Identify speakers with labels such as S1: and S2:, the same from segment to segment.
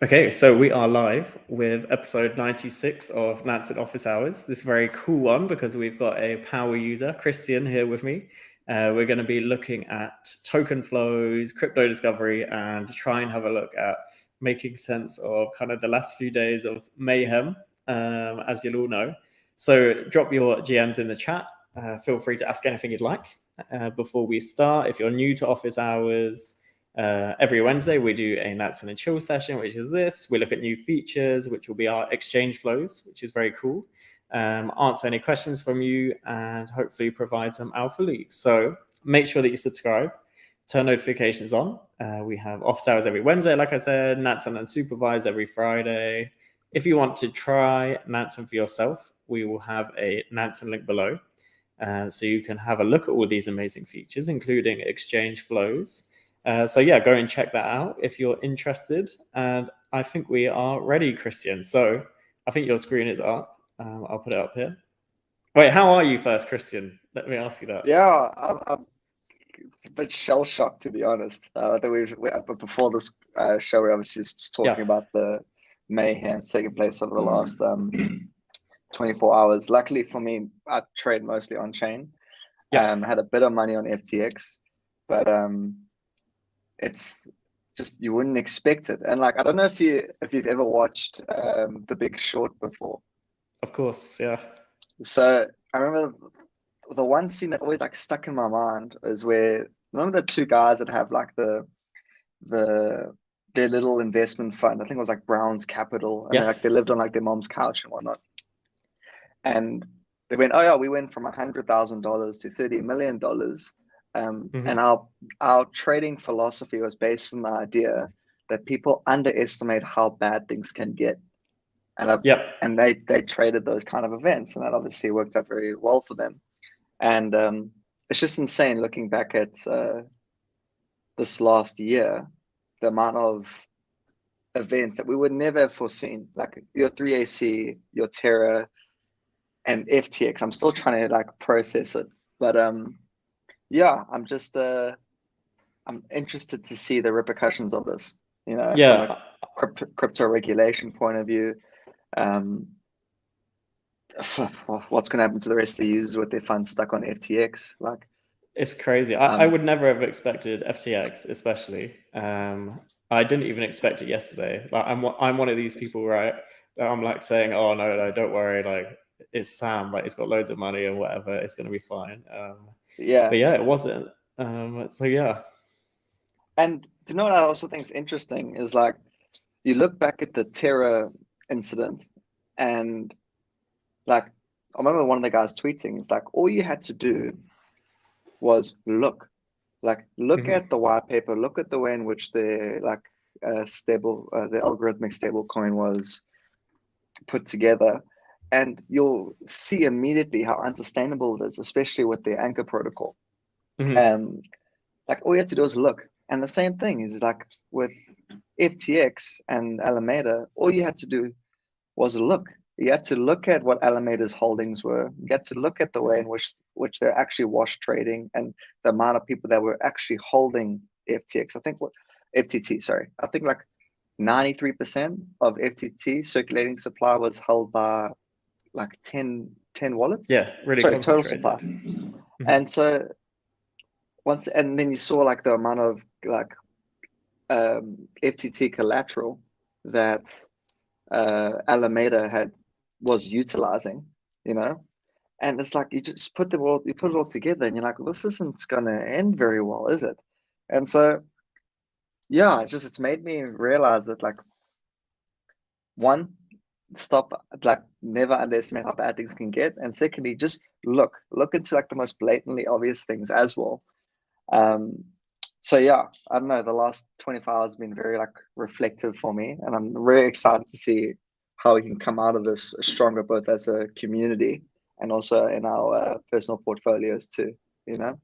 S1: Okay, so we are live with episode 96 of Nansen Office Hours. This is a very cool one because we've got a power user, Christian, here with me. We're going to be looking at token flows, crypto discovery, and try and have a look at making sense of kind of the last few days of mayhem, as you'll all know. So drop your GMs in the chat. Feel free to ask anything you'd like. Before we start, if you're new to Office Hours, every Wednesday we do a Nansen and Chill session, which is this. We look at new features, which will be our exchange flows, which is very cool. Answer any questions from you and hopefully provide some alpha leaks. So make sure that you subscribe, turn notifications on. We have office hours every Wednesday, like I said, Nansen Unsupervised every Friday. If you want to try Nansen for yourself, we will have a Nansen link below. So you can have a look at all these amazing features, including exchange flows. So yeah, go and check that out if you're interested. And I think we are ready, Christian. So I think your screen is up. I'll put it up here. Wait, how are you first, Christian? Let me ask you that.
S2: Yeah, I'm a bit shell shocked, to be honest. But before this show, we obviously just talking about the mayhem taking place over the last 24 hours. Luckily for me, I trade mostly on chain. Had a bit of money on FTX, but it's just you wouldn't expect it. And like I don't know if you've ever watched The Big Short before.
S1: Of course, yeah.
S2: So I remember the one scene that always like stuck in my mind is where remember the two guys that have like their little investment fund. I think it was like Brown's Capital, and they lived on like their mom's couch and whatnot. And they went, oh yeah, we went from $100,000 to $30 million. And our trading philosophy was based on the idea that people underestimate how bad things can get. And they traded those kind of events, and that obviously worked out very well for them. And it's just insane looking back at this last year, the amount of events that we would never have foreseen, like your 3AC, your Terra, and FTX. I'm still trying to like process it, but yeah, I'm just I'm interested to see the repercussions of this, from a crypto regulation point of view. What's going to happen to the rest of the users with their funds stuck on FTX? Like,
S1: it's crazy. I would never have expected FTX, especially. I didn't even expect it yesterday. Like, I'm one of these people, right? That I'm like saying, oh no, don't worry. Like, it's Sam. Like, he's got loads of money and whatever. It's going to be fine. But yeah, it wasn't. So yeah.
S2: And to know what I also think is interesting is like, you look back at the Terra incident, and like I remember one of the guys tweeting, it's like all you had to do was look at the white paper, look at the way in which the the algorithmic stable coin was put together, and you'll see immediately how unsustainable it is, especially with the anchor protocol. Like all you had to do is look. And the same thing is like with FTX and Alameda, all you had to do was look. You had to look at what Alameda's holdings were. You had to look at the way in which they're actually wash trading and the amount of people that were actually holding FTX. I think like 93% of FTT circulating supply was held by like 10 wallets.
S1: Yeah, really.
S2: Sorry, total supply. And so and then you saw like the amount of like FTT collateral that Alameda was utilizing, and it's like you just put it all together, and you're like, well, this isn't going to end very well, is it? And so, yeah, it's made me realize that like, one, stop, like never underestimate how bad things can get, and secondly, just look into like the most blatantly obvious things as well. So yeah, I don't know, the last 24 hours have been very like reflective for me, and I'm very excited to see how we can come out of this stronger, both as a community and also in our personal portfolios too,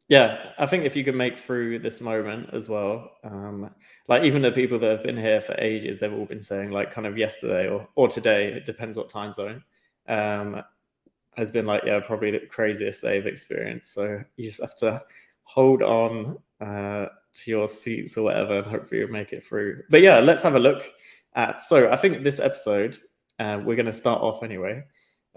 S1: Yeah, I think if you can make through this moment as well, like even the people that have been here for ages, they've all been saying like kind of yesterday or today, it depends what time zone, has been like, yeah, probably the craziest they've experienced. So you just have to hold on to your seats or whatever, and hopefully you'll make it through. But yeah, let's have a look So I think this episode, we're going to start off anyway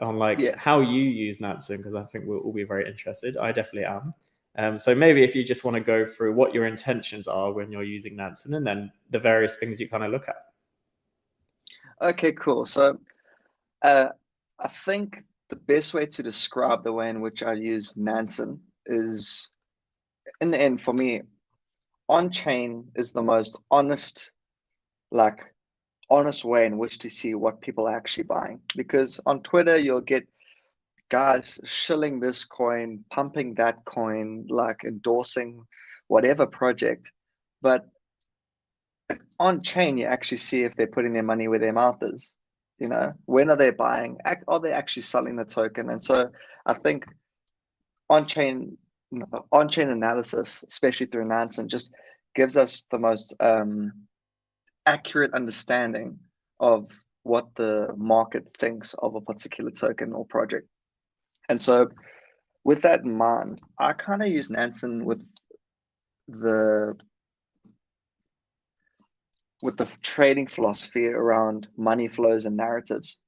S1: on like
S2: Yes.
S1: how you use Nansen, because I think we'll all be very interested. I definitely am. So maybe if you just want to go through what your intentions are when you're using Nansen, and then the various things you kind of look at.
S2: Okay, cool. So uh, I think the best way to describe the way in which I use Nansen is, in the end, for me, on chain is the most like honest way in which to see what people are actually buying. Because on Twitter, you'll get guys shilling this coin, pumping that coin, like endorsing whatever project. But on chain, you actually see if they're putting their money where their mouth is. You know, when are they buying? Are they actually selling the token? And so I think on chain on chain analysis, especially through Nansen, just gives us the most accurate understanding of what the market thinks of a particular token or project. And so with that in mind, I kind of use Nansen the with the trading philosophy around money flows and narratives,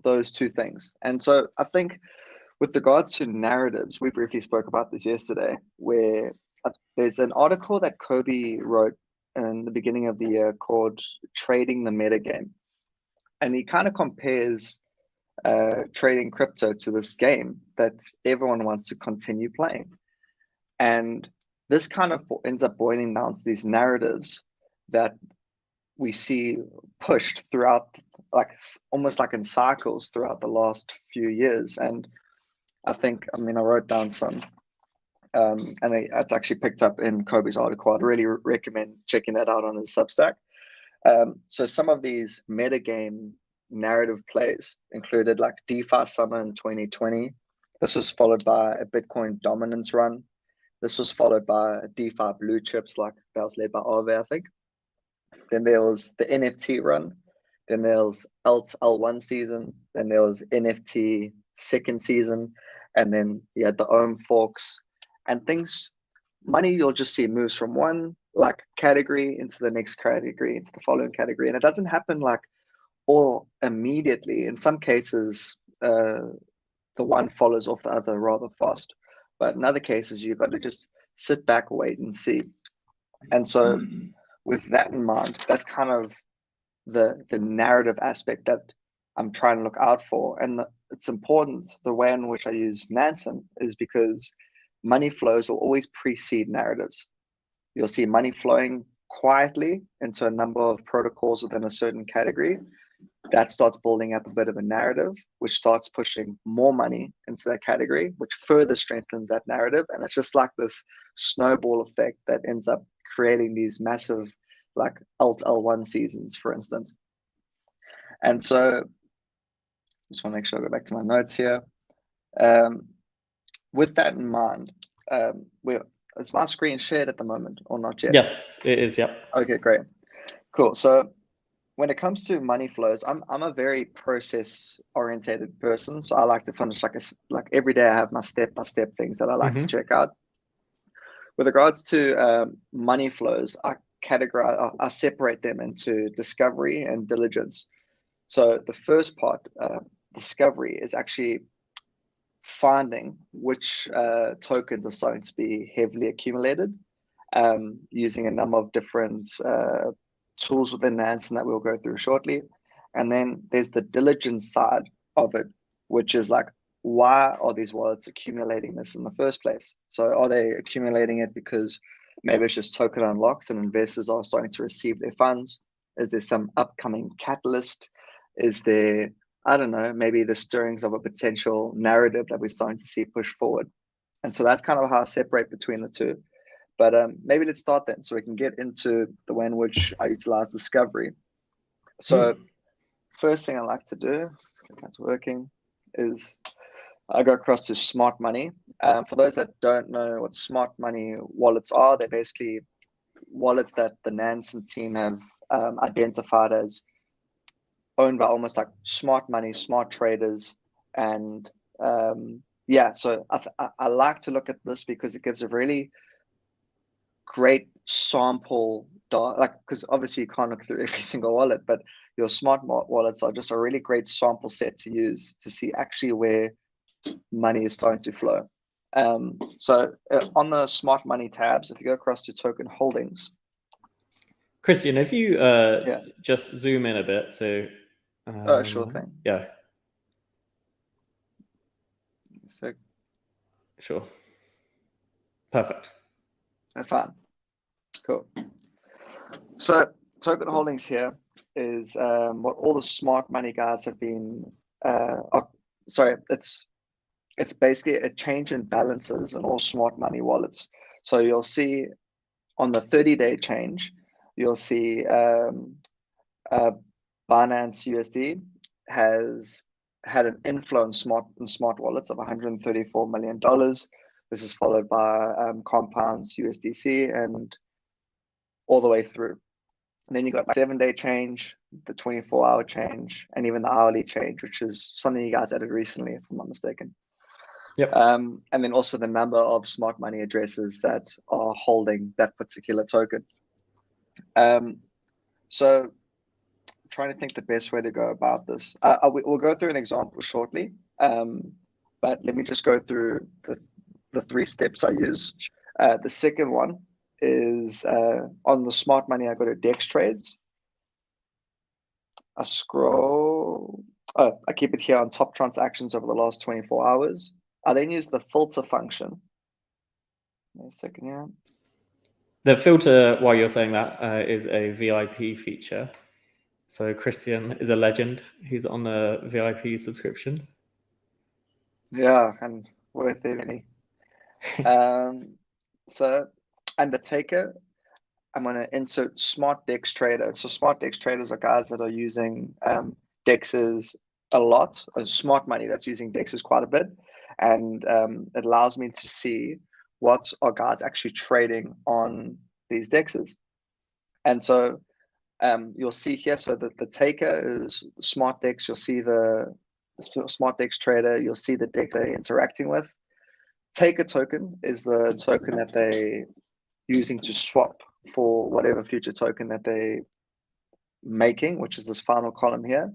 S2: those two things. And so I think with regards to narratives, we briefly spoke about this yesterday, where there's an article that Kobe wrote in the beginning of the year called Trading the Metagame. And he kind of compares trading crypto to this game that everyone wants to continue playing. And this kind of ends up boiling down to these narratives that we see pushed throughout, like almost like in cycles throughout the last few years. And I mean, I wrote down some, and it's actually picked up in Kobe's article. I'd really recommend checking that out on his Substack. So some of these metagame narrative plays included like DeFi Summer in 2020. This was followed by a Bitcoin dominance run. This was followed by DeFi blue chips, like that was led by Aave, I think. Then there was the NFT run. Then there was Alt L1 season. Then there was NFT second season. And then you had the Ohm forks and things. Money you'll just see moves from one like category into the next category, into the following category. And it doesn't happen like all immediately. In some cases, the one follows off the other rather fast. But in other cases, you've got to just sit back, wait, and see. And so, with that in mind, that's kind of the narrative aspect that I'm trying to look out for. And it's important the way in which I use Nansen is because money flows will always precede narratives. You'll see money flowing quietly into a number of protocols within a certain category. That starts building up a bit of a narrative, which starts pushing more money into that category, which further strengthens that narrative. And it's just like this snowball effect that ends up creating these massive, like Alt L1 seasons, for instance. And so, just want to make sure I go back to my notes here. With that in mind, is my screen shared at the moment or not yet?
S1: Yes, it is. Yep.
S2: Okay, great. Cool. So when it comes to money flows, I'm a very process orientated person. So I like to finish like every day I have my step by step things that I like to check out. With regards to money flows, I separate them into discovery and diligence. So the first part, discovery, is actually finding which tokens are starting to be heavily accumulated, using a number of different tools within Nansen that we'll go through shortly. And then there's the diligence side of it, which is like, why are these wallets accumulating this in the first place? So are they accumulating it because maybe it's just token unlocks and investors are starting to receive their funds? Is there some upcoming catalyst? Is there, I don't know, maybe the stirrings of a potential narrative that we're starting to see push forward? And so that's kind of how I separate between the two. But maybe let's start then so we can get into the way in which I utilize discovery. So first thing I like to do, if that's working, is I go across to smart money. For those that don't know what smart money wallets are, they're basically wallets that the Nansen team have identified as owned by almost like smart money, smart traders. And yeah, so I like to look at this because it gives a really great sample like, because obviously you can't look through every single wallet, but your smart wallets are just a really great sample set to use to see actually where money is starting to flow. So on the smart money tabs, if you go across to token holdings.
S1: Christian, if you
S2: Yeah.
S1: just zoom in a bit, so
S2: Sure thing.
S1: yeah,
S2: So
S1: sure, perfect.
S2: fine. Cool. So token holdings here is what all the smart money guys have been. Sorry, it's basically a change in balances in all smart money wallets. So you'll see on the 30-day change, you'll see Binance USD has had an inflow in smart wallets of $134 million. This is followed by Compound's USDC and all the way through. And then you got 7-day change, the 24-hour change, and even the hourly change, which is something you guys added recently, if I'm not mistaken.
S1: Yep.
S2: And then also the number of smart money addresses that are holding that particular token. So trying to think the best way to go about this. We'll go through an example shortly, but let me just go through the 3 steps I use. The second one is on the smart money, I go to Dex Trades. I scroll. Oh, I keep it here on top transactions over the last 24 hours. I then use the filter function. Wait a second here.
S1: The filter, while you're saying that, is a VIP feature. So Christian is a legend. He's on a VIP subscription.
S2: Yeah, and worth it any. So Undertaker, I'm going to insert Smart Dex Trader. So Smart Dex Traders are guys that are using Dexes a lot. Smart money that's using Dexes quite a bit, and it allows me to see what are guys actually trading on these Dexes. And so you'll see here. So the taker is Smart Dex. You'll see the Smart Dex Trader. You'll see the deck they're interacting with. Taker token is the token that they're using to swap for whatever future token that they're making, which is this final column here.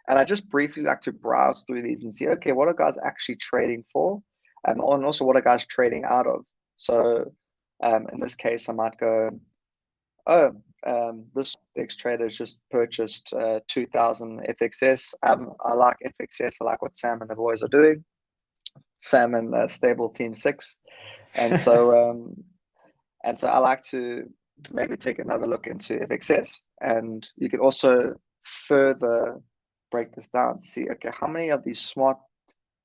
S2: And I just briefly like to browse through these and see, okay, what are guys actually trading for? And also what are guys trading out of? So in this case, I might go, oh, this X trader has just purchased 2000 FXS. I like FXS. I like what Sam and the boys are doing. Sam and stable team 6. And so I like to maybe take another look into FXS. And you can also further break this down to see, okay, how many of these smart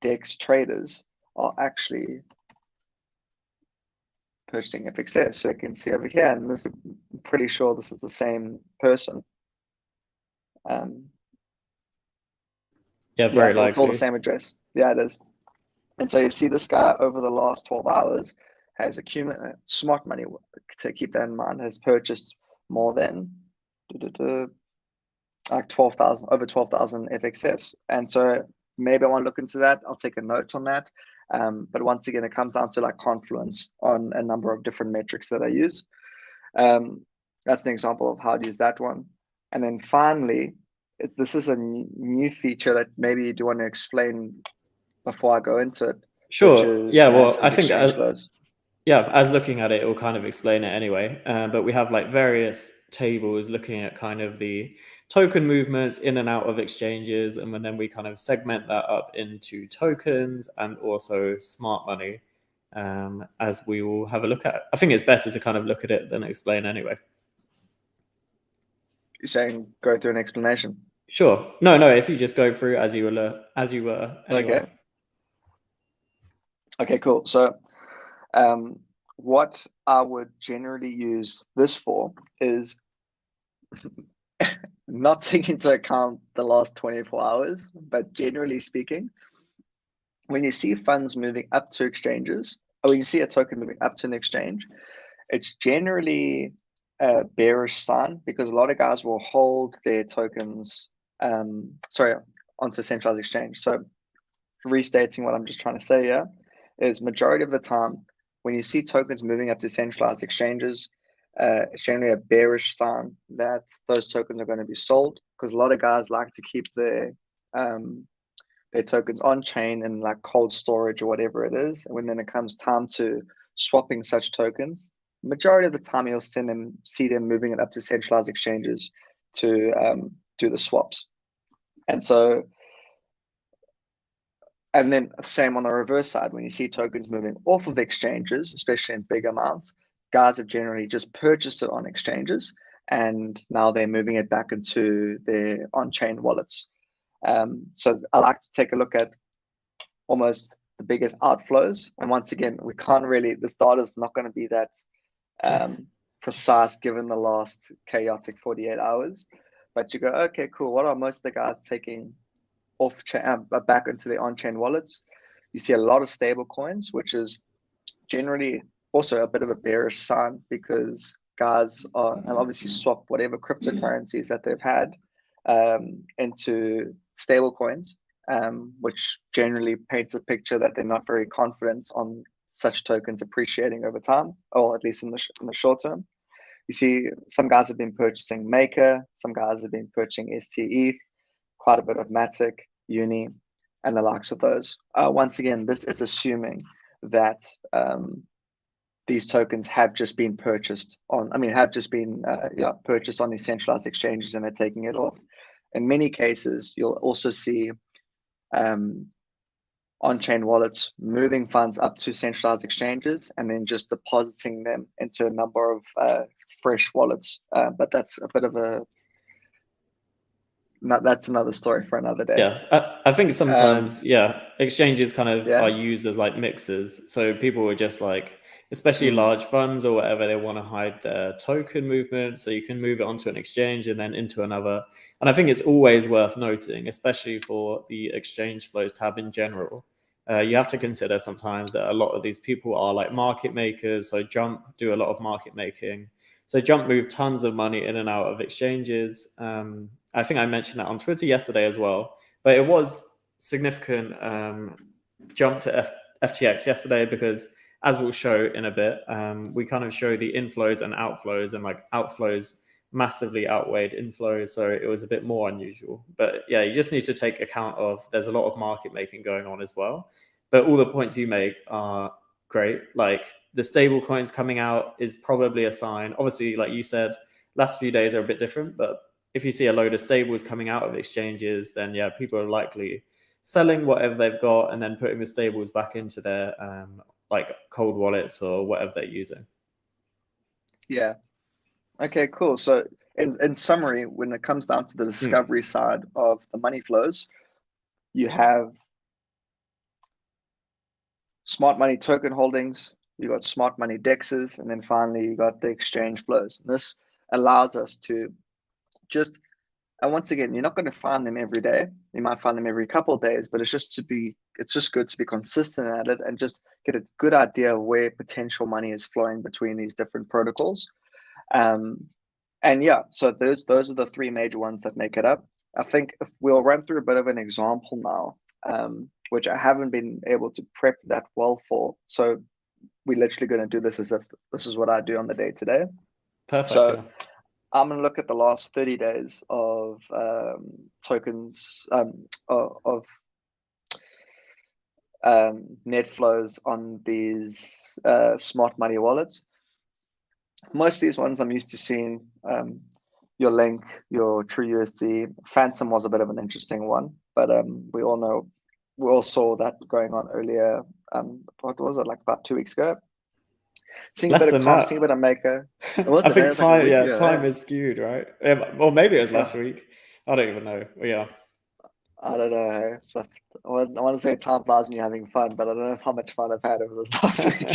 S2: DEX traders are actually purchasing FXS. So you can see over here, and this, I'm pretty sure this is the same person.
S1: Yeah, very likely.
S2: It's all the same address. Yeah, it is. And so you see this guy over the last 12 hours has accumulated smart money, to keep that in mind, has purchased more than like 12,000, over 12,000 FXS. And so maybe I want to look into that. I'll take a note on that. But once again, it comes down to like confluence on a number of different metrics that I use. That's an example of how to use that one. And then finally, this is a new feature that maybe you do want to explain before I go into it.
S1: Sure. Yeah. Well, I think
S2: flows.
S1: Yeah, as looking at it, it will kind of explain it anyway. But we have like various tables looking at kind of the token movements in and out of exchanges, and then we kind of segment that up into tokens and also smart money, as we will have a look at. I think it's better to kind of look at it than explain anyway.
S2: You're saying go through an explanation?
S1: Sure. No. If you just go through as you were anyway.
S2: Okay. Cool. So, what I would generally use this for is not taking into account the last 24 hours, but generally speaking, when you see funds moving up to exchanges, or when you see a token moving up to an exchange, it's generally a bearish sign because a lot of guys will hold their tokens, onto centralized exchange. So restating what I'm just trying to say here is majority of the time, when you see tokens moving up to centralized exchanges, it's generally a bearish sign that those tokens are going to be sold, because a lot of guys like to keep their tokens on chain in like cold storage or whatever it is. And when then it comes time to swapping such tokens, majority of the time you'll see them moving it up to centralized exchanges to do the swaps. And so, and then same on the reverse side, when you see tokens moving off of exchanges, especially in big amounts, guys have generally just purchased it on exchanges, and now they're moving it back into their on-chain wallets. So I like to take a look at almost the biggest outflows. And once again, we can't really, this data is not going to be that precise given the last chaotic 48 hours. But you go, okay, cool. What are most of the guys taking off chain, back into their on-chain wallets? You see a lot of stable coins, which is generally also a bit of a bearish sign, because guys are obviously swap whatever cryptocurrencies that they've had into stable coins, which generally paints a picture that they're not very confident on such tokens appreciating over time, or at least in the short term. You see some guys have been purchasing Maker, some guys have been purchasing STETH, quite a bit of Matic, Uni, and the likes of those. Once again, this is assuming that these tokens have just been purchased on, purchased on these centralized exchanges and they're taking it off. In many cases, you'll also see on-chain wallets moving funds up to centralized exchanges and then just depositing them into a number of fresh wallets. But that's a bit of that's another story for another day.
S1: Yeah, I think sometimes, exchanges kind of are
S2: Yeah.
S1: used as like mixers. So people are just like, especially large funds or whatever, they want to hide their token movement. So you can move it onto an exchange and then into another. And I think it's always worth noting, especially for the exchange flows tab in general. You have to consider sometimes that a lot of these people are like market makers. So Jump do a lot of market making. So Jump move tons of money in and out of exchanges. I think I mentioned that on Twitter yesterday as well. But it was significant jump to FTX yesterday because, as we'll show in a bit, we kind of show the inflows and outflows, and like outflows massively outweighed inflows, so it was a bit more unusual. But yeah, you just need to take account of there's a lot of market making going on as well. But all the points you make are great. Like the stable coins coming out is probably a sign. Obviously, like you said, last few days are a bit different, but if you see a load of stables coming out of exchanges, then yeah, people are likely selling whatever they've got and then putting the stables back into their like cold wallets or whatever they're using.
S2: Yeah. Okay, cool. So in summary, when it comes down to the discovery side of the money flows, you have smart money token holdings, you got smart money dexes, and then finally you got the exchange flows. And this allows us to just, and once again, you're not going to find them every day. You might find them every couple of days, but it's just good to be consistent at it and just get a good idea of where potential money is flowing between these different protocols. And yeah, so those are the three major ones that make it up. I think if we'll run through a bit of an example now, which I haven't been able to prep that well for. So we're literally going to do this as if this is what I do on the day to day.
S1: Perfect.
S2: So
S1: yeah.
S2: I'm going to look at the last 30 days of tokens of net flows on these smart money wallets. Most of these ones I'm used to seeing, your Link, your TrueUSD. Phantom was a bit of an interesting one, but we all saw that going on earlier. What was it, like about 2 weeks ago? Seeing a
S1: Less
S2: bit of
S1: than
S2: comp,
S1: that.
S2: seeing a bit of Maker.
S1: I think
S2: It was like a
S1: time,
S2: week
S1: yeah,
S2: ago.
S1: time is skewed, right? Or maybe it was last week. I don't even know. But yeah.
S2: I don't know. I want to say time flies when you're having fun, but I don't know how much fun I've had over this last week.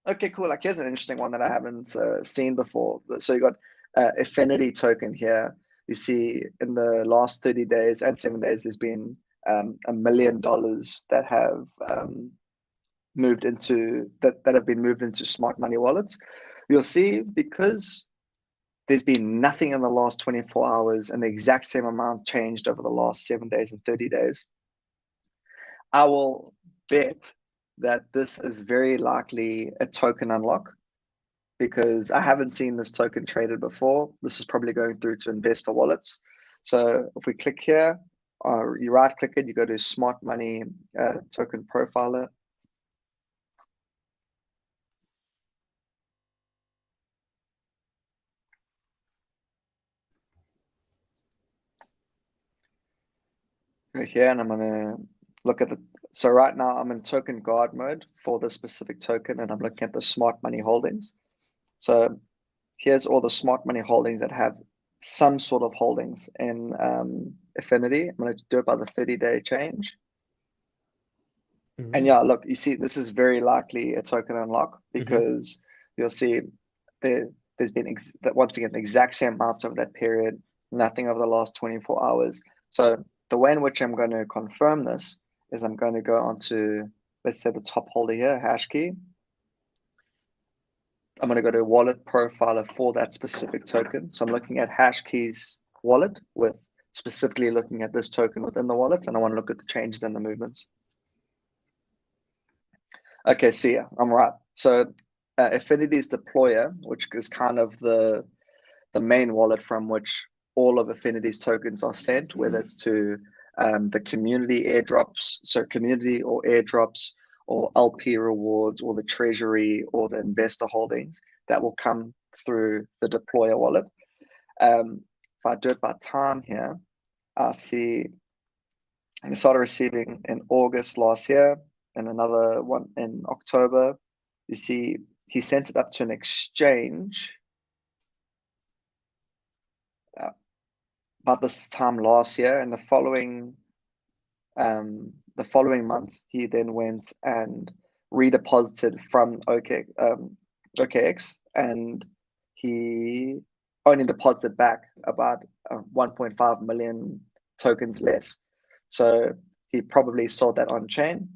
S2: Okay, cool. Like here's an interesting one that I haven't seen before. So you got Effinity token here. You see in the last 30 days and 7 days, there's been $1 million that have moved into that have been moved into smart money wallets. You'll see, because there's been nothing in the last 24 hours and the exact same amount changed over the last 7 days and 30 days. I will bet that this is very likely a token unlock, because I haven't seen this token traded before. This is probably going through to investor wallets. So if we click here, you right click it, you go to Smart Money token profiler. Go here, and I'm gonna look at the, so right now I'm in token guard mode for this specific token, and I'm looking at the Smart Money holdings. So here's all the Smart Money holdings that have some sort of holdings in Effinity. I'm going to do it by the 30-day change. And yeah, look, you see, this is very likely a token unlock, because you'll see there's been once again the exact same amounts over that period, nothing over the last 24 hours. So the way in which I'm going to confirm this is I'm going to go onto, let's say, the top holder here, hash key. I'm going to go to wallet profiler for that specific token. So I'm looking at Hashkey's wallet, with specifically looking at this token within the wallet, and I want to look at the changes and the movements. Okay, so yeah, I'm right. So Affinity's deployer, which is kind of the main wallet from which all of Affinity's tokens are sent, whether it's to the community airdrops, so community or airdrops, or LP rewards, or the treasury, or the investor holdings that will come through the deployer wallet. If I do it by time here, I see I started receiving in August last year, and another one in October. You see, he sent it up to an exchange about this time last year, and the following month, he then went and redeposited from OKX, and he only deposited back about 1.5 million tokens less. So he probably sold that on chain.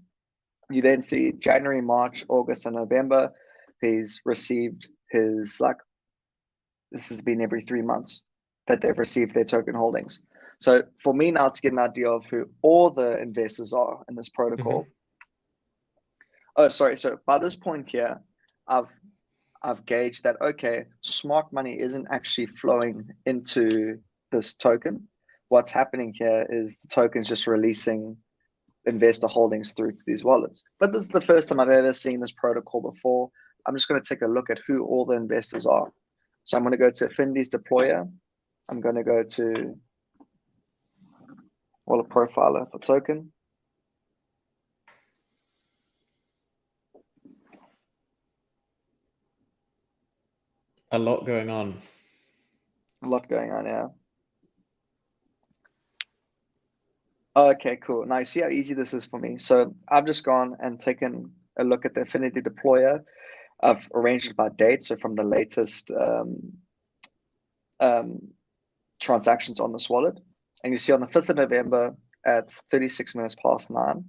S2: You then see January, March, August, and November. He's received his, like, this has been every 3 months that they've received their token holdings. So for me now to get an idea of who all the investors are in this protocol. Oh, sorry. So by this point here, I've gauged that, okay, smart money isn't actually flowing into this token. What's happening here is the token's just releasing investor holdings through to these wallets. But this is the first time I've ever seen this protocol before. I'm just going to take a look at who all the investors are. So I'm going to go to Affinity's deployer. I'm going to go to wallet profiler for token.
S1: A lot going on.
S2: A lot going on, yeah. Okay, cool. Now you see how easy this is for me. So I've just gone and taken a look at the Affinity deployer. I've arranged it by date, so from the latest transactions on this wallet. And you see on the 5th of November at 36 minutes past 9,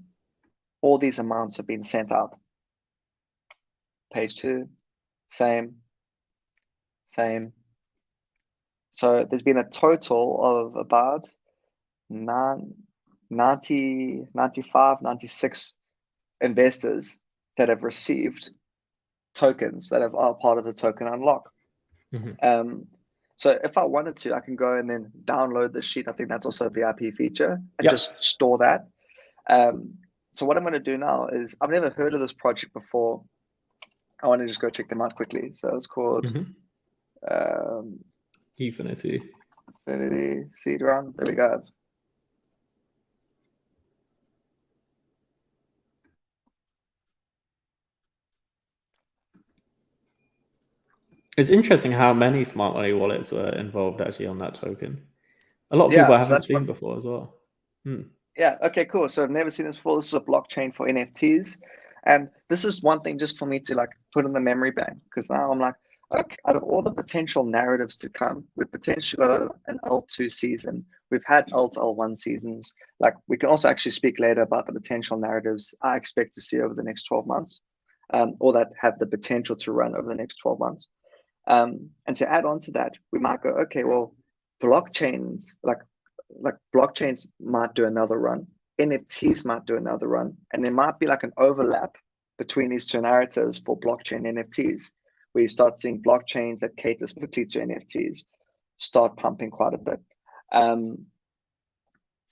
S2: all these amounts have been sent out. Page 2, same. So there's been a total of about 90, 95, 96 investors that have received tokens that are part of the token unlock. So if I wanted to, I can go and then download the sheet. I think that's also a VIP feature, and just store that. So what I'm going to do now is, I've never heard of this project before. I want to just go check them out quickly. So it's called
S1: Effinity
S2: seed round. There we go.
S1: It's interesting how many smart money wallets were involved actually on that token. A lot of people I haven't seen before as well.
S2: Yeah, okay, cool. So I've never seen this before. This is a blockchain for NFTs. And this is one thing just for me to, like, put in the memory bank, because now I'm like, okay, out of all the potential narratives to come, we've potentially got an L2 season. We've had L to L1 seasons. Like, we can also actually speak later about the potential narratives I expect to see over the next 12 months, or that have the potential to run over the next 12 months. And to add on to that, we might go, okay, well, blockchains, like blockchains might do another run, NFTs might do another run, and there might be like an overlap between these two narratives for blockchain NFTs, where you start seeing blockchains that cater specifically to NFTs start pumping quite a bit.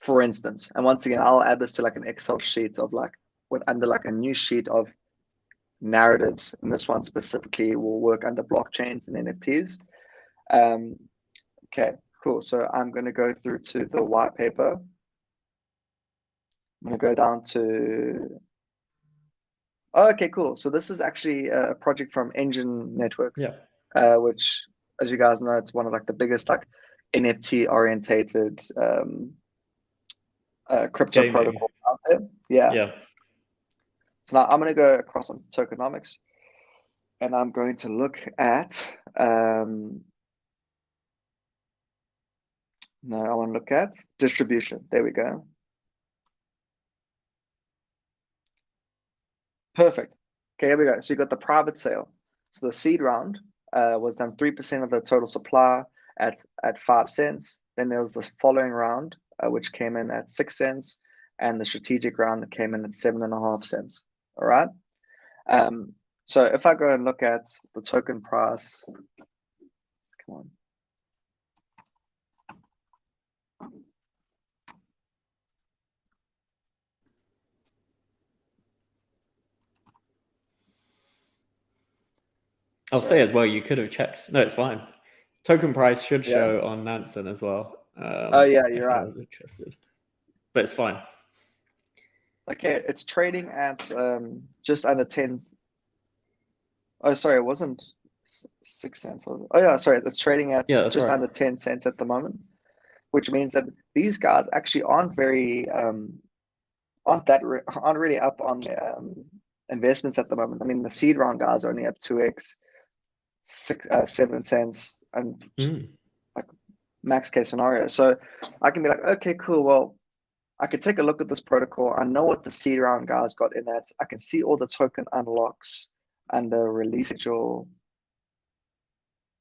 S2: For instance, and once again, I'll add this to like an Excel sheet of like under like a new sheet of narratives, and this one specifically will work under blockchains and NFTs. Okay, cool. So I'm going to go through to the white paper. I'm going to go down to. Oh, okay, cool. So this is actually a project from Engine Network, which, as you guys know, it's one of like the biggest like NFT orientated crypto
S1: Gaming.
S2: protocol out there. Yeah. So now I'm going to go across onto tokenomics, and I'm going to look at. No, I want to look at distribution. There we go. Perfect. Okay, here we go. So you got the private sale. So the seed round was done 3% of the total supply at 5 cents. Then there was the following round, which came in at 6 cents, and the strategic round that came in at 7.5 cents. All right. So if I go and look at the token price, come on.
S1: I'll say as well, you could have checked. No, it's fine. Token price should show on Nansen as well.
S2: Oh yeah, you're right.
S1: I was interested, but it's fine.
S2: Okay, it's trading at just under 10. Oh, sorry, it wasn't 6 cents, was it? Oh yeah, sorry, it's trading at just under 10 cents at the moment, which means that these guys actually aren't very aren't really up on investments at the moment. I mean, the seed round guys are only up 2x, 7 cents, and like max case scenario. So I can be like, okay, cool. Well, I could take a look at this protocol. I know what the seed round guys got in it. I can see all the token unlocks under release schedule.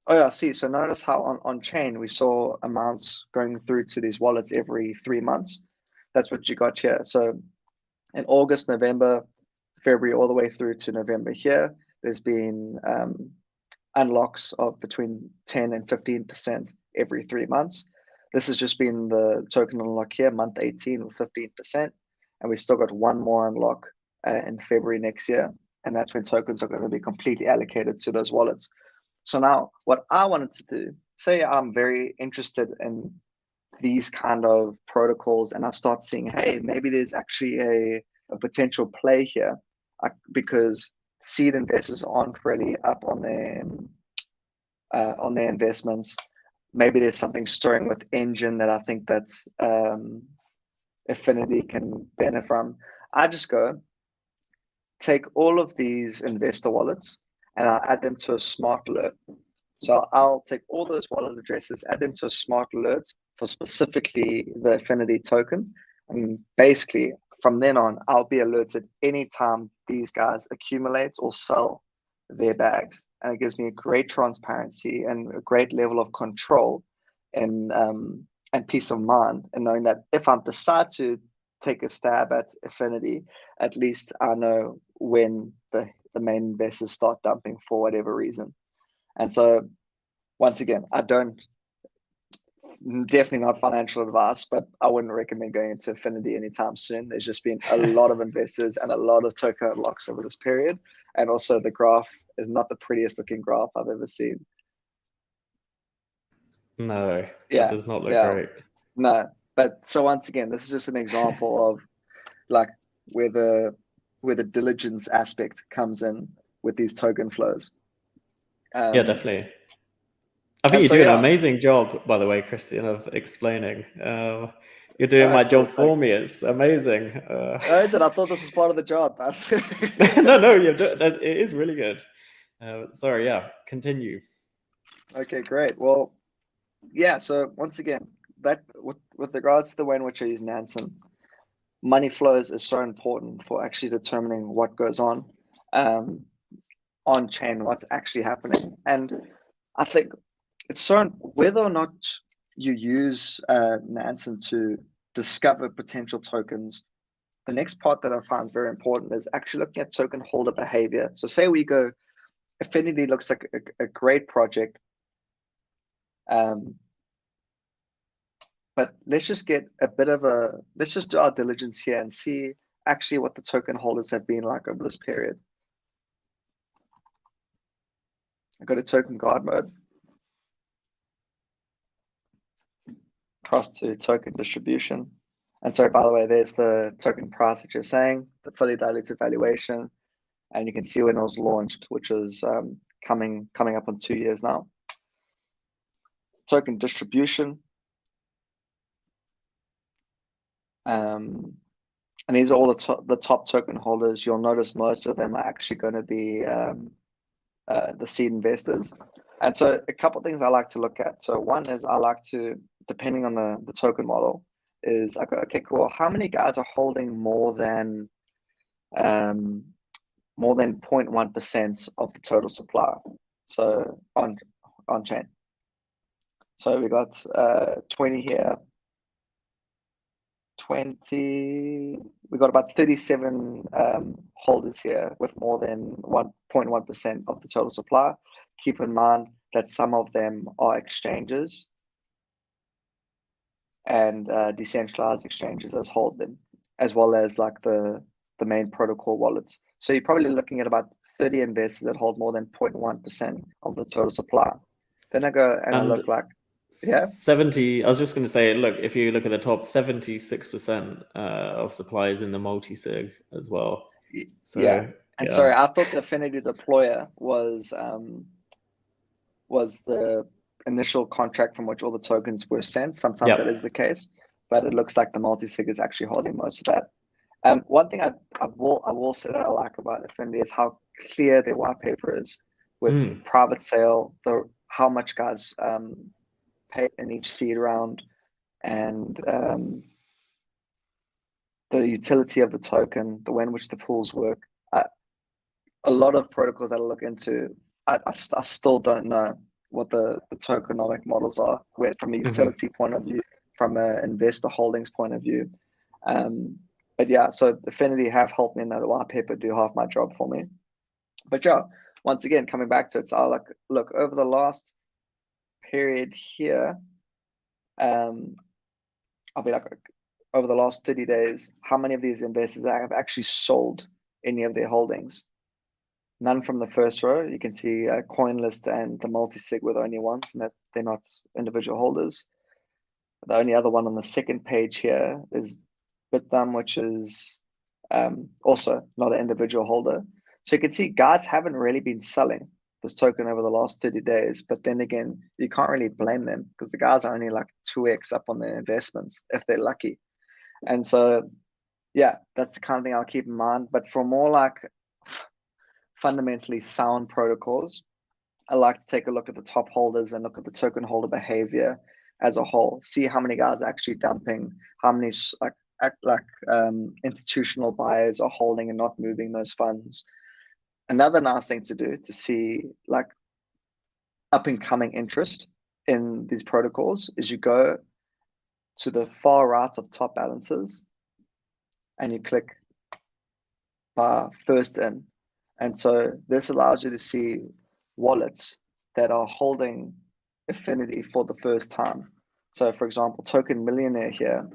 S2: Oh yeah, see. So notice how on chain we saw amounts going through to these wallets every 3 months. That's what you got here. So in August, November, February, all the way through to November here, there's been unlocks of between 10 and 15% every 3 months. This has just been the token unlock here, month 18 with 15%. And we still got one more unlock in February next year. And that's when tokens are going to be completely allocated to those wallets. So now what I wanted to do, say I'm very interested in these kind of protocols, and I start seeing, hey, maybe there's actually a potential play here, because seed investors aren't really up on their investments. Maybe there's something stirring with Engine that I think that Effinity can benefit from. I just go take all of these investor wallets and I'll add them to a smart alert. So I'll take all those wallet addresses, add them to a smart alert for specifically the Effinity token. And basically, from then on, I'll be alerted anytime these guys accumulate or sell their bags. And it gives me a great transparency and a great level of control and peace of mind. And knowing that if I decide to take a stab at Effinity, at least I know when the main investors start dumping for whatever reason. And so, once again, definitely not financial advice, but I wouldn't recommend going into Effinity anytime soon. There's just been a lot of investors and a lot of token unlocks over this period. And also the graph is not the prettiest looking graph I've ever seen.
S1: No, it does not look great.
S2: No, but so once again, this is just an example of like where the diligence aspect comes in with these token flows.
S1: Yeah, definitely. I think you do an amazing job, by the way, Christian, of explaining. You're doing my job for me. It's amazing.
S2: I thought this was part of the job.
S1: No, it is really good. Sorry, yeah, continue.
S2: Okay, great. Well, yeah, so once again, that with regards to the way in which I use Nansen, money flows is so important for actually determining what goes on chain, what's actually happening. And I think it's so whether or not you use Nansen to discover potential tokens, the next part that I find very important is actually looking at token holder behavior. So say we go, Effinity looks like a great project. But let's just let's just do our diligence here and see actually what the token holders have been like over this period. I go to token guard mode, cross to token distribution. And so, by the way, there's the token price that you're saying, the fully diluted valuation, and you can see when it was launched, which is coming up on 2 years now. Token distribution. And these are all the top token holders. You'll notice most of them are actually going to be the seed investors. And so a couple of things I like to look at. So one is I like to, depending on the token model, is I go, okay, cool. How many guys are holding more than 0.1% of the total supply? So on chain. So we got 20 here. 20, we got about 37 holders here with more than 1.1% of the total supply. Keep in mind that some of them are exchanges and decentralized exchanges as hold them, as well as like the main protocol wallets. So you're probably looking at about 30 investors that hold more than 0.1% of the total supply. Then I go and I look like, yeah,
S1: 70. I was just going to say, look, if you look at the top, 76% of supply is in the multi-sig as well. So,
S2: yeah. And sorry, I thought the Affinity deployer was the initial contract from which all the tokens were sent. Sometimes that is the case, but it looks like the multi-sig is actually holding most of that. One thing I will say that I like about Affinity is how clear their white paper is with private sale, how much guys pay in each seed round, and the utility of the token, the way in which the pools work. A lot of protocols that I look into, I still don't know what the tokenomic models are, from a utility point of view, from an investor holdings point of view. But yeah, so Affinity have helped me in that white paper do half my job for me. But yeah, once again, coming back to it, so I'll look over the last period here. I'll be like, over the last 30 days, how many of these investors have actually sold any of their holdings? None from the first row. You can see CoinList and the multi-sig were the only ones, and that they're not individual holders. The only other one on the second page here is BitDumb, which is also not an individual holder. So you can see guys haven't really been selling this token over the last 30 days. But then again, you can't really blame them because the guys are only like 2x up on their investments if they're lucky. And so, yeah, that's the kind of thing I'll keep in mind. But for more like fundamentally sound protocols, I like to take a look at the top holders and look at the token holder behavior as a whole. See how many guys are actually dumping, how many institutional buyers are holding and not moving those funds. Another nice thing to do to see like up and coming interest in these protocols is you go to the far right of top balances and you click first in. And so this allows you to see wallets that are holding Affinity for the first time. So for example, Token Millionaire here,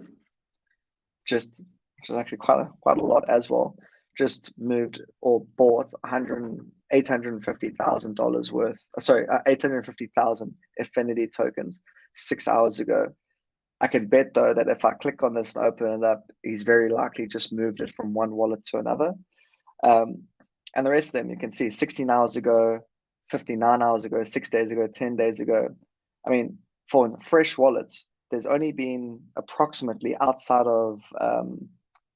S2: which is actually quite a lot as well, just moved or bought $850,000 worth, 850,000 Affinity tokens 6 hours ago. I can bet though that if I click on this and open it up, he's very likely just moved it from one wallet to another. And the rest of them, you can see 16 hours ago, 59 hours ago, 6 days ago, 10 days ago. I mean, for fresh wallets, there's only been approximately outside of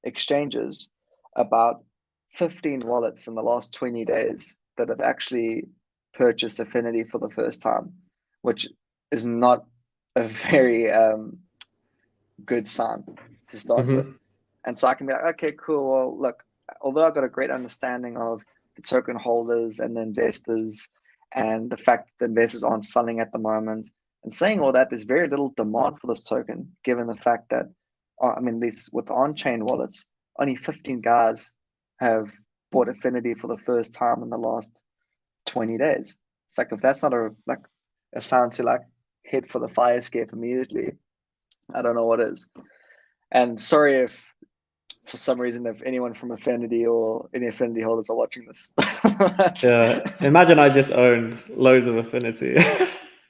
S2: exchanges about 15 wallets in the last 20 days that have actually purchased Affinity for the first time, which is not a very good sign to start with. And so I can be like, okay, cool. Well, look, although I've got a great understanding of the token holders and the investors and the fact that the investors aren't selling at the moment, and saying all that, there's very little demand for this token, given the fact that, these with the on-chain wallets, only 15 guys have bought Affinity for the first time in the last 20 days. It's like, if that's not a sign to like head for the fire escape immediately, I don't know what is. And sorry if for some reason if anyone from Affinity or any Affinity holders are watching this.
S1: Yeah, imagine I just owned loads of Affinity.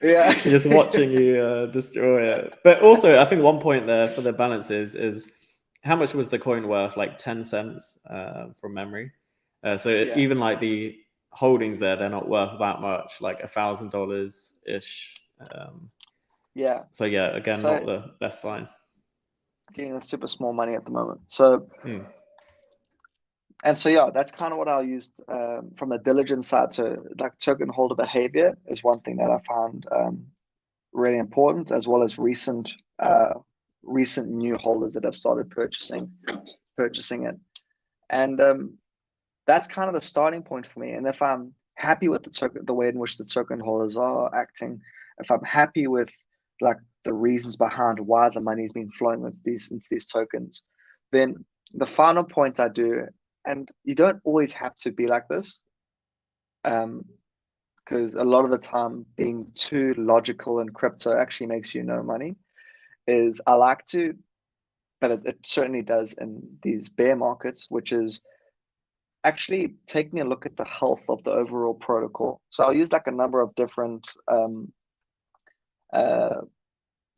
S2: Yeah.
S1: Just watching you destroy it. But also, I think one point there for the balances is how much was the coin worth? Like 10 cents from memory. So
S2: Yeah.
S1: even like the holdings there, they're not worth that much, like $1,000 ish.
S2: Yeah.
S1: So yeah, again, not
S2: So
S1: the best sign.
S2: getting a super small money at the moment. So
S1: Hmm.
S2: and so yeah, that's kind of what I used from the diligence side. To like token holder behavior is one thing that I found really important, as well as recent new holders that have started purchasing it. And that's kind of the starting point for me. And if I'm happy with the token, the way in which the token holders are acting, if I'm happy with like the reasons behind why the money is being flowing into these tokens, then the final point I do, and you don't always have to be like this, because a lot of the time being too logical in crypto actually makes you no money, is I like to, but it certainly does in these bear markets, which is actually taking a look at the health of the overall protocol. So I'll use like a number of different uh,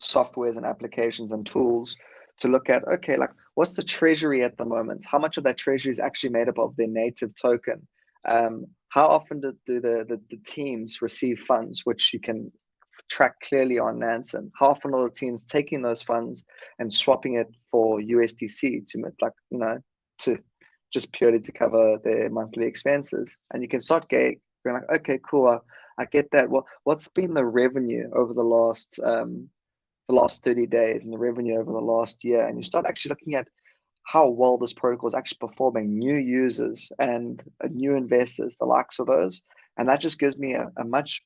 S2: softwares and applications and tools to look at, okay, like what's the treasury at the moment? How much of that treasury is actually made up of their native token? How often do the teams receive funds, which you can track clearly on Nansen? How often are the teams taking those funds and swapping it for USDC to like, to just purely to cover their monthly expenses? And you can start going like, okay, cool, I get that. Well, what's been the revenue over the last 30 days and the revenue over the last year? And you start actually looking at how well this protocol is actually performing, new users and new investors, the likes of those. And that just gives me a much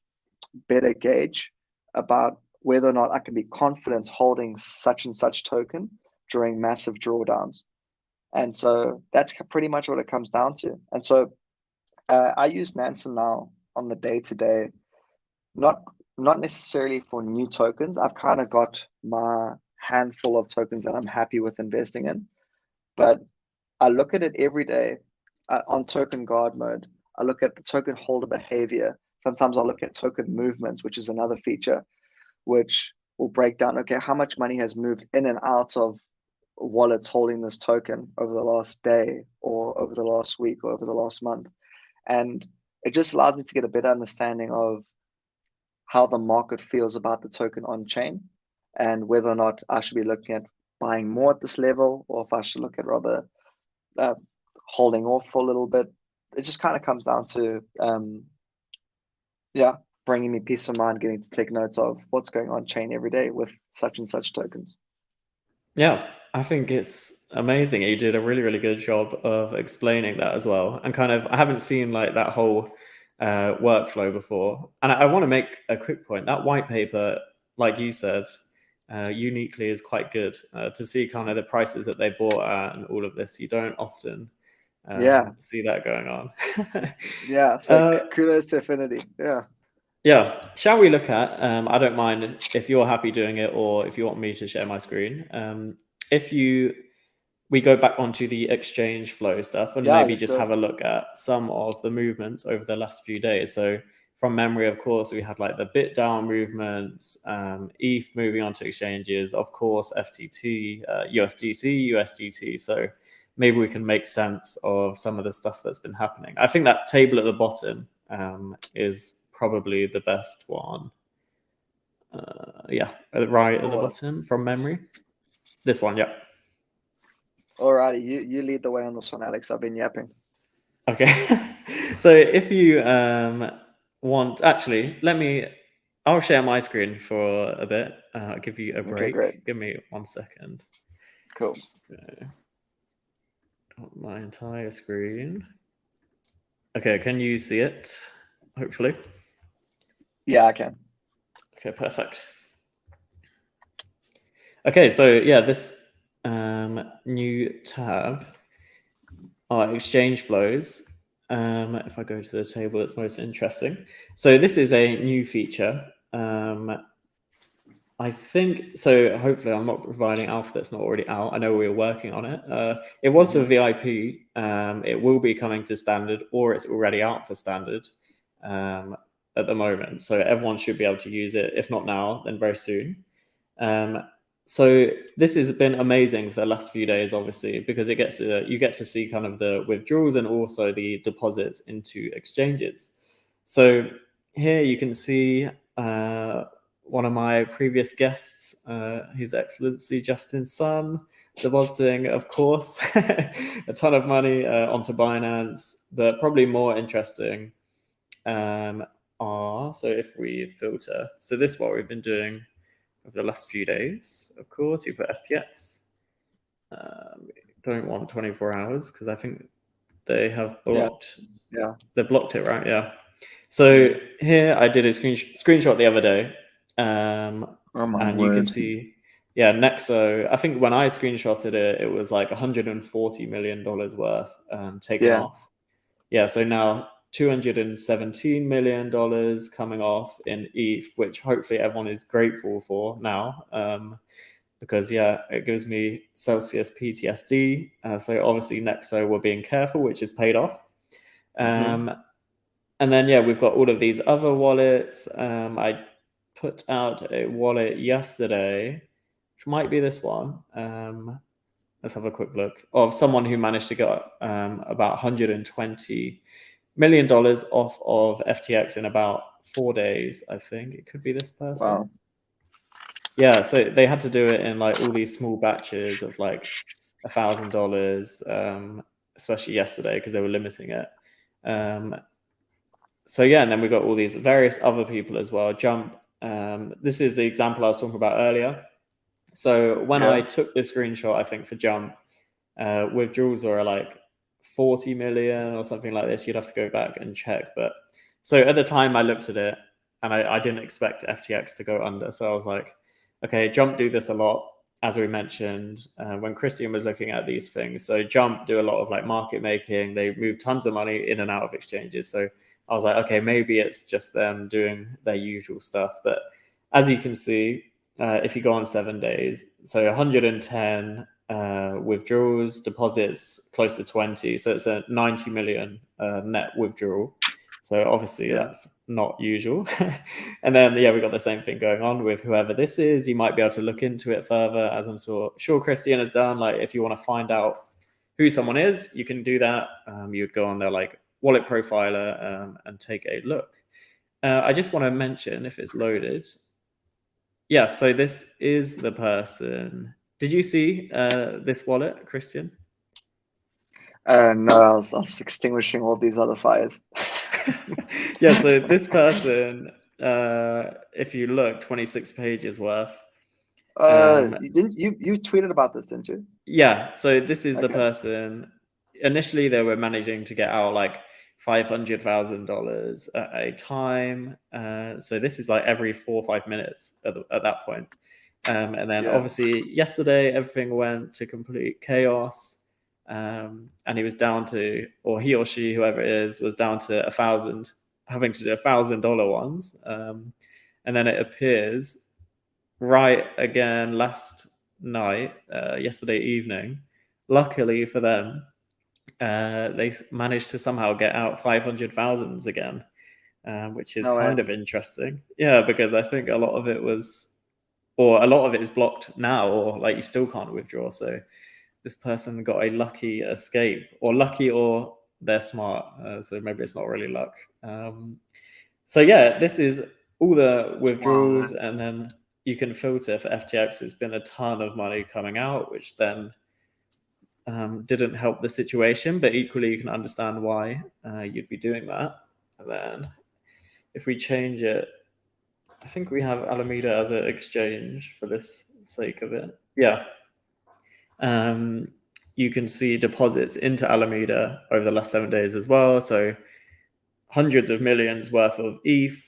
S2: better gauge about whether or not I can be confident holding such and such token during massive drawdowns. And so that's pretty much what it comes down to. And so I use Nansen now on the day to day, not not necessarily for new tokens. I've kind of got my handful of tokens that I'm happy with investing in, but I look at it every day on token guard mode. I look at the token holder behavior. Sometimes I'll look at token movements, which is another feature, which will break down, okay, how much money has moved in and out of wallets holding this token over the last day or over the last week or over the last month. And it just allows me to get a better understanding of how the market feels about the token on chain and whether or not I should be looking at buying more at this level or if I should look at rather uh, holding off for a little bit. It just kind of comes down to, yeah, bringing me peace of mind, getting to take notes of what's going on chain every day with such and such tokens.
S1: Yeah, I think it's amazing. You did a really, really good job of explaining that as well. And kind of, I haven't seen like that whole workflow before. And I want to make a quick point. That white paper, like you said, uniquely is quite good to see kind of the prices that they bought at and all of this. You don't often
S2: Yeah,
S1: see that going on.
S2: yeah. So
S1: uh,
S2: kudos to Affinity. Yeah.
S1: yeah, shall we look at? I don't mind if you're happy doing it or if you want me to share my screen. If you we go back onto the exchange flow stuff and
S2: Yeah,
S1: maybe
S2: let's
S1: just
S2: do it.
S1: have a look at some of the movements over the last few days. So from memory, of course, we had like the bit down movements, ETH moving onto exchanges, of course, FTT, USDC, USDT. So maybe we can make sense of some of the stuff that's been happening. I think that table at the bottom is probably the best one. Yeah, right at the
S2: Cool.
S1: bottom from memory. This one, yeah.
S2: Alrighty, you lead the way on this one, Alex. I've been yapping.
S1: Okay. So if you want, actually, I'll share my screen for a bit. I'll give you a
S2: Okay, great.
S1: break. Give me 1 second.
S2: Cool.
S1: My entire screen. Okay, can you see it? Hopefully.
S2: Yeah, I can.
S1: Okay, perfect. Okay, so yeah, this new tab. our exchange flows. If I go to the table that's most interesting. So this is a new feature. I think so. Hopefully, I'm not providing alpha that's not already out. I know we were working on it. It was for VIP. It will be coming to standard, or it's already out for standard at the moment. So everyone should be able to use it. If not now, then very soon. So this has been amazing for the last few days, obviously, because it gets you get to see kind of the withdrawals and also the deposits into exchanges. So here you can see one of my previous guests, His Excellency Justin's son, depositing, of course, a ton of money onto Binance. But probably more interesting so if we filter, so this is what we've been doing over the last few days. Of course, you put FTX. Don't want 24 hours because I think they have blocked.
S2: Yeah.
S1: They blocked it, right? Yeah. So here I did a screenshot the other day,
S2: Oh my
S1: and
S2: word.
S1: you can see, yeah, Nexo. I think when I screenshotted it, it was like $140 million worth taken off. Yeah. So now $217 million coming off in ETH, which hopefully everyone is grateful for now. Because yeah, it gives me Celsius PTSD. So obviously Nexo we're being careful, which is paid off. And then yeah, we've got all of these other wallets. I put out a wallet yesterday, which might be this one. Let's have a quick look of someone who managed to get about $120 million off of FTX in about 4 days. I think it could be this person.
S2: Wow.
S1: Yeah, so they had to do it in like all these small batches of like $1,000, especially yesterday because they were limiting it. So yeah, and then we've got all these various other people as well. Jump. This is the example I was talking about earlier. So when I took this screenshot, I think for Jump, withdrawals are like 40 million or something like this. You'd have to go back and check. But so at the time I looked at it and I didn't expect FTX to go under. So I was like, okay, Jump do this a lot, as we mentioned when Christian was looking at these things. So Jump do a lot of like market making. They move tons of money in and out of exchanges. So I was like, okay, maybe it's just them doing their usual stuff. But as you can see, if you go on 7 days, so 110 withdrawals, deposits close to 20. So it's a 90 million net withdrawal. So obviously that's not usual. And then, yeah, we got the same thing going on with whoever this is. You might be able to look into it further, as I'm sure Christian has done. Like if you want to find out who someone is, you can do that. You'd go on their like wallet profiler and take a look. I just want to mention, if it's loaded, yeah, so this is the person. Did you see this wallet, Christian?
S2: No, I was extinguishing all these other fires.
S1: Yeah, so this person, if you look, 26 pages worth.
S2: You tweeted about this, didn't you?
S1: Yeah, so this is the person. Initially, they were managing to get out like $500,000 at a time. So this is like every 4 or 5 minutes at that point. And then obviously yesterday everything went to complete chaos. And he was down to, or he or she, whoever it is, was down to 1,000, having to do $1,000 ones. And then it appears right again last night, yesterday evening. Luckily for them, they managed to somehow get out 500,000 again, which is kind of interesting. Yeah, because I think a lot of it was, or a lot of it is blocked now, or like you still can't withdraw. So this person got a lucky escape, or lucky, or they're smart. So maybe it's not really luck. So yeah, this is all the withdrawals, and then you can filter for FTX. There's been a ton of money coming out, which then didn't help the situation, but equally you can understand why you'd be doing that. And then if we change it, I think we have Alameda as an exchange for this sake of it. Yeah. You can see deposits into Alameda over the last 7 days as well. So hundreds of millions worth of ETH,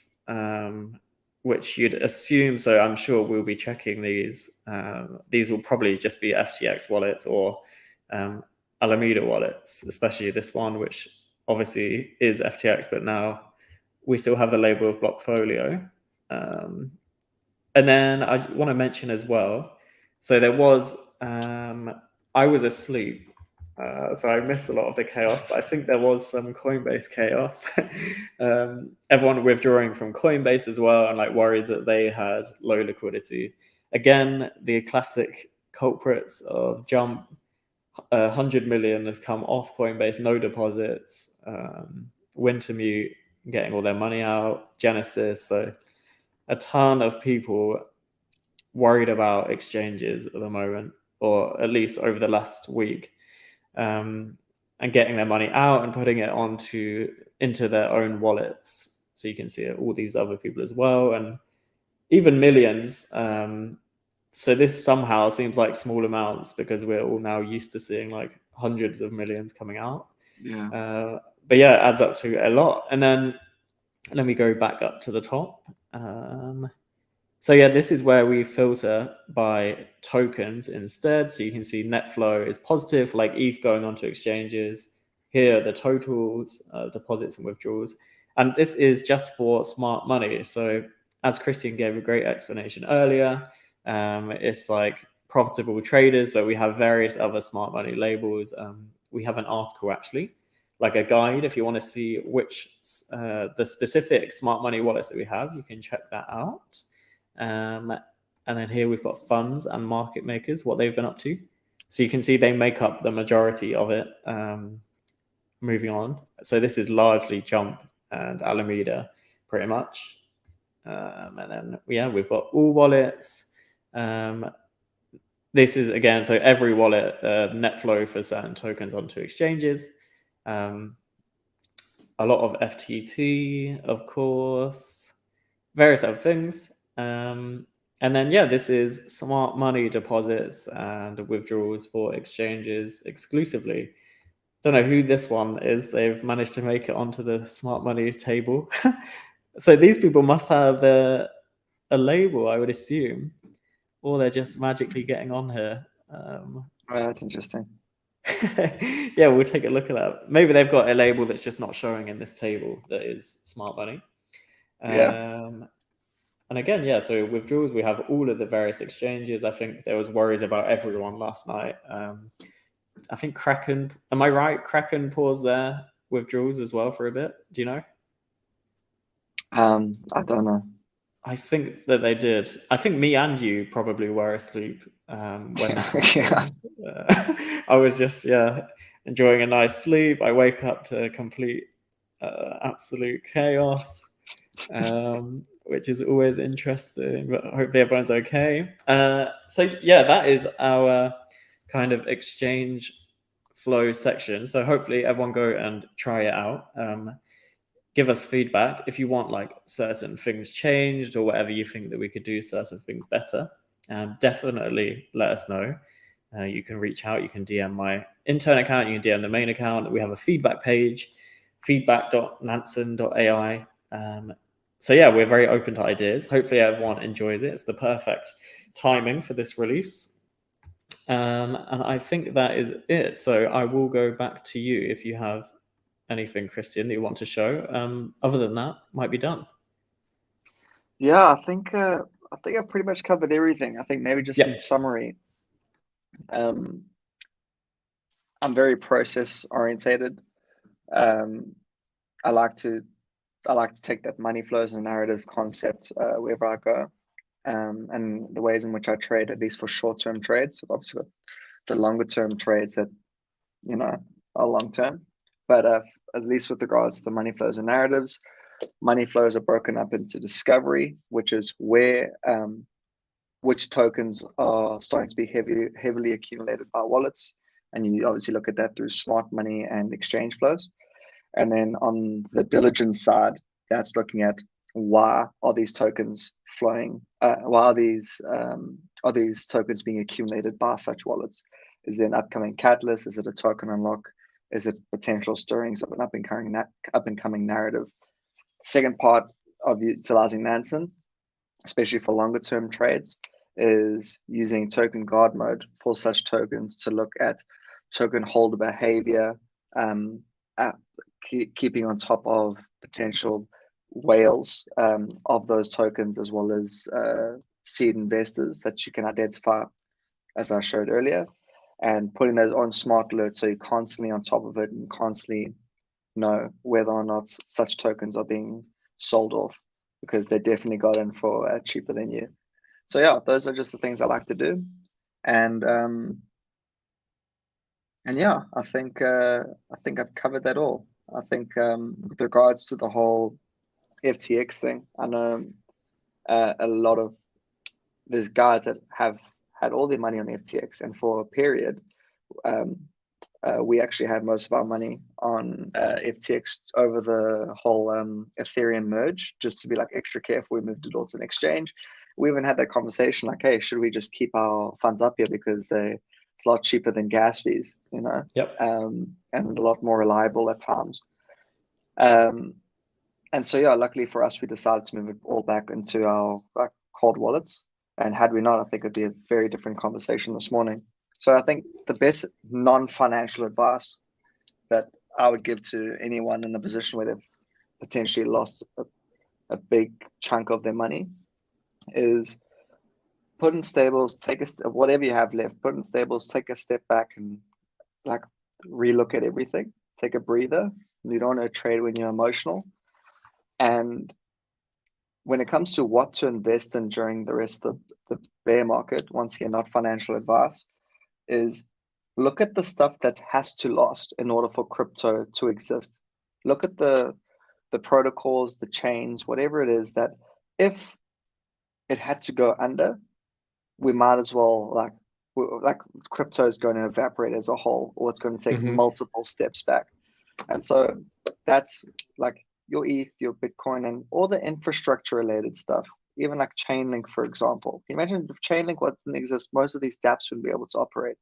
S1: which you'd assume. So I'm sure we'll be checking these. These will probably just be FTX wallets or Alameda wallets, especially this one, which obviously is FTX, but now we still have the label of Blockfolio. And then I want to mention as well, so there was, I was asleep, so I missed a lot of the chaos, but I think there was some Coinbase chaos. Everyone withdrawing from Coinbase as well, and like worries that they had low liquidity. Again, the classic culprits of jump, 100 million has come off Coinbase, no deposits. Wintermute getting all their money out, Genesis. So a ton of people worried about exchanges at the moment, or at least over the last week, and getting their money out and putting it into their own wallets. So you can see all these other people as well, and even millions. So this somehow seems like small amounts because we're all now used to seeing like hundreds of millions coming out.
S2: Yeah.
S1: But yeah, it adds up to a lot. And then let me go back up to the top. So yeah, this is where we filter by tokens instead. So you can see net flow is positive, like ETH going onto exchanges. Here are the totals, deposits and withdrawals. And this is just for smart money. So as Christian gave a great explanation earlier, it's like profitable traders, but we have various other smart money labels. We have an article actually, like a guide. If you want to see which the specific smart money wallets that we have, you can check that out. And then here we've got funds and market makers, what they've been up to. So you can see they make up the majority of it. Moving on. So this is largely Jump and Alameda, pretty much. And then, yeah, we've got all wallets. This is, again, so every wallet, net flow for certain tokens onto exchanges. A lot of FTT, of course, various other things. And then, yeah, this is smart money deposits and withdrawals for exchanges exclusively. Don't know who this one is. They've managed to make it onto the smart money table. So these people must have a label, I would assume, or they're just magically getting on here.
S2: Oh, that's interesting.
S1: Yeah, we'll take a look at that. Maybe they've got a label that's just not showing in this table that is smart money.
S2: Yeah.
S1: And again, yeah, so withdrawals, we have all of the various exchanges. I think there was worries about everyone last night. I think Kraken, am I right? Kraken paused their withdrawals as well for a bit. Do you know?
S2: I don't know.
S1: I think that they did. I think me and you probably were asleep when that happened. I was just, yeah, enjoying a nice sleep. I wake up to complete absolute chaos, which is always interesting, but hopefully everyone's okay. So yeah, that is our kind of exchange flow section. So hopefully everyone go and try it out. Give us feedback if you want like certain things changed or whatever you think that we could do certain things better. Definitely let us know. You can reach out, you can DM my intern account, you can DM the main account. We have a feedback page, feedback.nansen.ai. So yeah, we're very open to ideas. Hopefully everyone enjoys it. It's the perfect timing for this release. And I think that is it. So I will go back to you if you have anything, Christian, that you want to show. Other than that, might be done.
S2: Yeah, I think I pretty much covered everything. I think maybe just
S1: Yeah.
S2: in summary, I'm very process orientated. Um, I like to take that money flows and narrative concept wherever I go, and the ways in which I trade, at least for short term trades. We've obviously got the longer term trades that are long term, but at least with regards to the money flows and narratives, money flows are broken up into discovery, which is where which tokens are starting to be heavily accumulated by wallets, and you obviously look at that through smart money and exchange flows. And then on the diligence side, that's looking at why are these tokens flowing? Why are these tokens being accumulated by such wallets? Is there an upcoming catalyst? Is it a token unlock? Is it potential stirrings of an up and coming narrative? Second part of utilizing Nansen, especially for longer term trades, is using token guard mode for such tokens to look at token holder behavior, keeping on top of potential whales of those tokens, as well as seed investors that you can identify, as I showed earlier, and putting those on smart alerts so you're constantly on top of it and constantly know whether or not such tokens are being sold off, because they definitely got in for cheaper than you. So yeah, those are just the things I like to do, and yeah, I think I've covered that all. I think with regards to the whole FTX thing, I know a lot of there's guys that have had all their money on FTX, and for a period, we actually had most of our money on FTX over the whole Ethereum merge, just to be like extra careful. We moved it all to an exchange. We even had that conversation like, hey, should we just keep our funds up here because it's a lot cheaper than gas fees, you know,
S1: Yep.
S2: and a lot more reliable at times. And so yeah, luckily for us, we decided to move it all back into our cold wallets. And had we not, I think it'd be a very different conversation this morning. So I think the best non-financial advice that I would give to anyone in a position where they've potentially lost a big chunk of their money is put in stables, whatever you have left, put in stables, take a step back and like relook at everything, take a breather. You don't want to trade when you're emotional. And when it comes to what to invest in during the rest of the bear market, once again, not financial advice, is look at the stuff that has to last in order for crypto to exist. Look at the protocols, the chains, whatever it is, that if it had to go under, we might as well like crypto is going to evaporate as a whole, or it's going to take multiple steps back. And so that's like your ETH, your Bitcoin, and all the infrastructure related stuff, even like Chainlink, for example. Can you imagine if Chainlink wasn't exist, most of these dApps wouldn't be able to operate.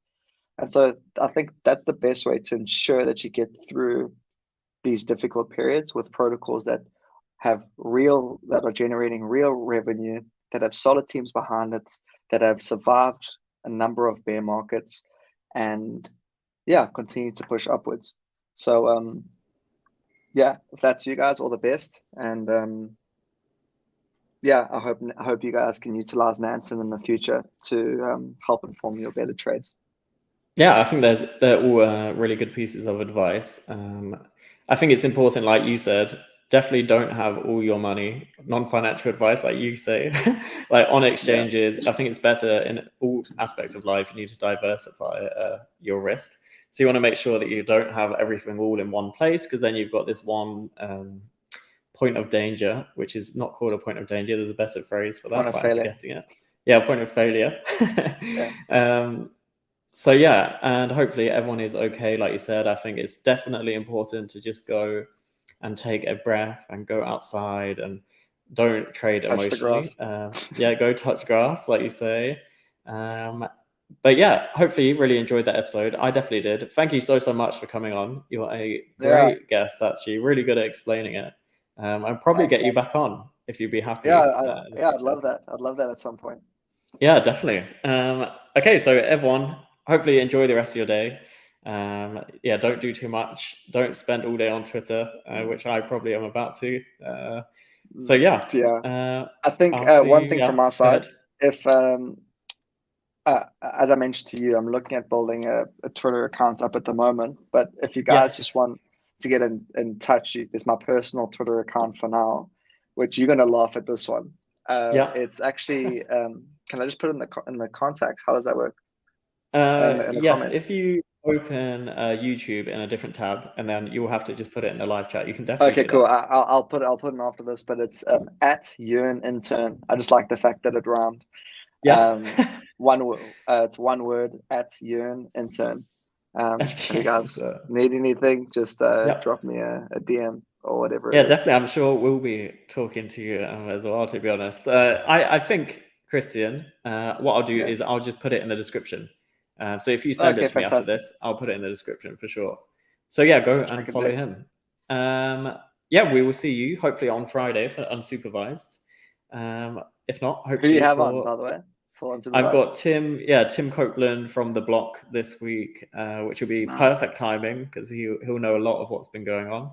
S2: And so I think that's the best way to ensure that you get through these difficult periods with protocols that are generating real revenue, that have solid teams behind it, that have survived a number of bear markets, and yeah, continue to push upwards. So yeah, if that's you guys, all the best. And yeah, I hope you guys can utilize Nansen in the future to help inform your better trades.
S1: Yeah, I think they're all really good pieces of advice. I think it's important, like you said, definitely don't have all your money, non-financial advice, like you say, like on exchanges. Yeah. I think it's better in all aspects of life. You need to diversify your risk. So you want to make sure that you don't have everything all in one place, because then you've got this one point of danger, which is not called a point of danger. There's a better phrase for that, but I'm forgetting it. Yeah, point of failure. Yeah. So yeah, and hopefully everyone is okay. Like you said, I think it's definitely important to just go and take a breath and go outside and don't trade emotionally. Yeah, go touch grass, like you say. But yeah, hopefully you really enjoyed that episode. I definitely did. Thank you so much for coming on. You're a great guest, actually. Really good at explaining it. I'll probably get you back on if you'd be happy.
S2: Yeah, I'd love that. I'd love that at some point.
S1: Yeah, definitely. Okay, so everyone, hopefully enjoy the rest of your day. Yeah, don't do too much. Don't spend all day on Twitter, which I probably am about to. So yeah.
S2: I think one thing from my side, if as I mentioned to you, I'm looking at building a Twitter account up at the moment. But if you guys just want to get in touch, there's my personal Twitter account for now, which you're gonna laugh at this one. It's actually can I just put it in the contacts? How does that work?
S1: In the yes, comments? If you open YouTube in a different tab, and then you'll have to just put it in the live chat. You can definitely.
S2: Okay, cool. I'll put it in after this, but it's at Nansen Intern. I just like the fact that it rhymed. Yeah. It's one word, at Nansen Intern. If you guys need anything, just drop me a DM or whatever.
S1: Yeah, definitely. I'm sure we'll be talking to you as well. To be honest, I think Christian, what I'll do is I'll just put it in the description. So if you send it to me after this, I'll put it in the description for sure. So yeah, go and follow him. Yeah, we will see you hopefully on Friday for unsupervised. If not, hopefully.
S2: Who do you have on, by the way? Thoughts
S1: I've
S2: advice.
S1: got Tim Copeland from the block this week, which will be
S2: Nice.
S1: perfect timing because he'll know a lot of what's been going on.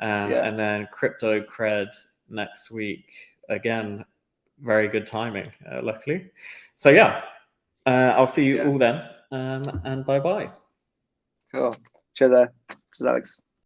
S2: Yeah.
S1: And then Crypto Cred next week again, very good timing, luckily. So yeah, I'll see you
S2: Yeah.
S1: all then, and bye bye.
S2: Cool. Cheers, Alex.